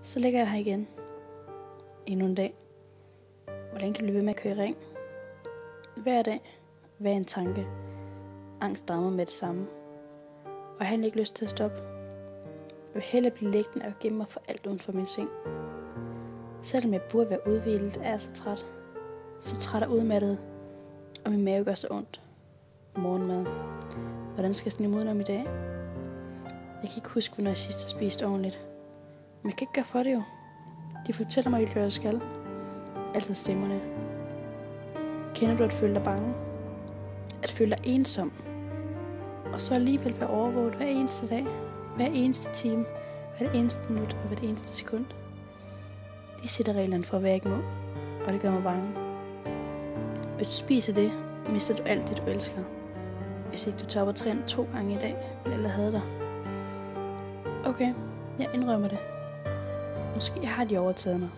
Så ligger jeg her igen. Endnu en dag. Hvordan kan det blive ved med at køre i ring? Hver dag. Hver en tanke. Angst rammer med det samme. Og jeg har ikke lyst til at stoppe. Jeg vil hellere blive liggende og gemme mig for alt uden for min seng. Selvom jeg burde være udhvilet, er jeg så træt. Så træt og udmattet. Og min mave gør så ondt. Morgenmad. Hvordan skal jeg snige udenom i dag? Jeg kan ikke huske, hvornår jeg sidst har spist ordentligt. Men jeg kan ikke gøre for det jo. De fortæller mig, at jeg skal. Altså stemmerne. Kender du at føle dig bange? At føle dig ensom? Og så alligevel være overvåget hver eneste dag, hver eneste time, hver eneste minut og hver eneste sekund. De sætter reglerne for, hvad jeg ikke må, og det gør mig bange. Hvis du spiser det, mister du alt det, du elsker. Hvis ikke du topper træne 2 gange i dag, vil alle have dig. Okay, jeg indrømmer det. Måske har de overtaget mig,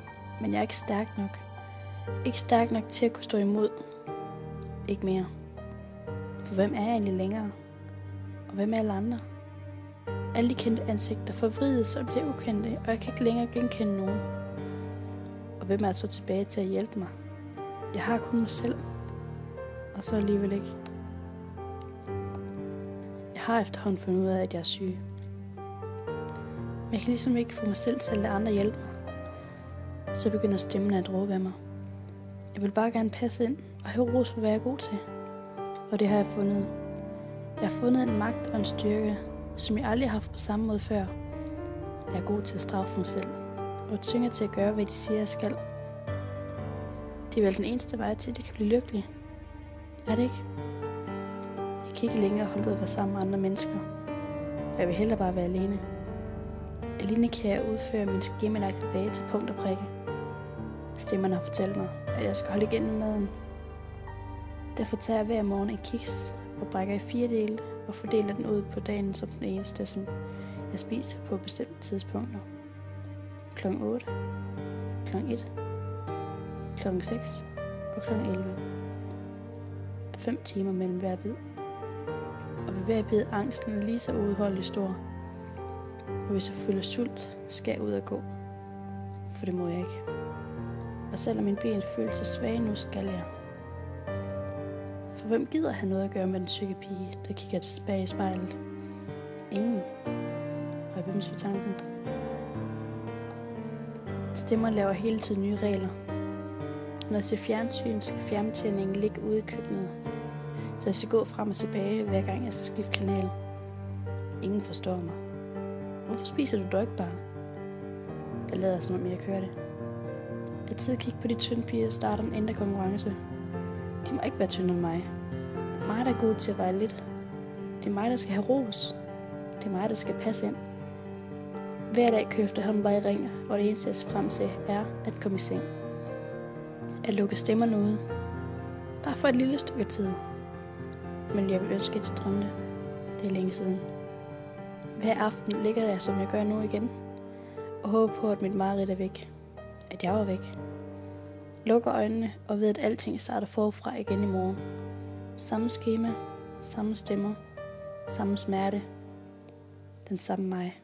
men jeg er ikke stærk nok. Ikke stærk nok til at kunne stå imod. Ikke mere. For hvem er jeg egentlig længere? Og hvem er alle andre? Alle de kendte ansigter forvrides og bliver ukendte, og jeg kan ikke længere genkende nogen. Og hvem er så tilbage til at hjælpe mig? Jeg har kun mig selv. Og så alligevel ikke. Jeg har efterhånden fundet ud af, at jeg er syg. Men jeg kan ligesom ikke få mig selv til at lade andre hjælpe mig. Så begynder stemmen at råbe af mig. Jeg vil bare gerne passe ind og have ros for, hvad jeg er god til. Og det har jeg fundet. Jeg har fundet en magt og en styrke, som jeg aldrig har haft på samme måde før. Jeg er god til at straffe mig selv, og tvinger til at gøre, hvad de siger, jeg skal. Det er vel den eneste vej til, at jeg kan blive lykkelig. Er det ikke? Jeg kan ikke længere holde ud at være sammen med andre mennesker. Jeg vil hellere bare være alene. Alene kan jeg udføre min skemalagte dage til punkt og prikke. Stemmerne har fortalt mig, at jeg skal holde igen med maden. Derfor tager jeg hver morgen en kiks og brækker i 4 dele og fordeler den ud på dagen som den eneste, som jeg spiser på bestemte tidspunkter. Kl. 8, kl. 1, kl. 6 og kl. 11. 5 timer mellem hver bid. Og ved hver bid angsten er lige så uudholdelig stor. Og hvis jeg føler sult, skal jeg ud og gå. For det må jeg ikke. Og selvom min ben føles så svage nu, skal jeg. For hvem gider have noget at gøre med den syge pige, der kigger tilbage i spejlet? Ingen. Og hvem for tanken? Stemmer laver hele tiden nye regler. Når jeg ser fjernsyn, skal fjernbetjeningen ligge ude i køkkenet. Så jeg skal gå frem og tilbage, hver gang jeg skal skifte kanal. Ingen forstår mig. Hvorfor spiser du dog ikke bare? Jeg lader som om jeg kører det. Jeg tid at kigge på de tynde piger, der starter en indre konkurrence. De må ikke være tynde end mig. Det er mig, der er god til at veje lidt. Det er mig, der skal have ros. Det er mig, der skal passe ind. Hver dag kører efterhånden bare i ring, og det eneste, jeg ser frem til, er at komme i seng. At lukke stemmerne ude. Bare for et lille stykke tid. Men jeg vil ønske, at jeg drømte. Det er længe siden. Hver aften ligger jeg, som jeg gør nu igen, og håber på, at mit mareridt er væk. At jeg var væk. Lukker øjnene og ved, at alting starter forfra igen i morgen. Samme skema, samme stemmer, samme smerte, den samme mig.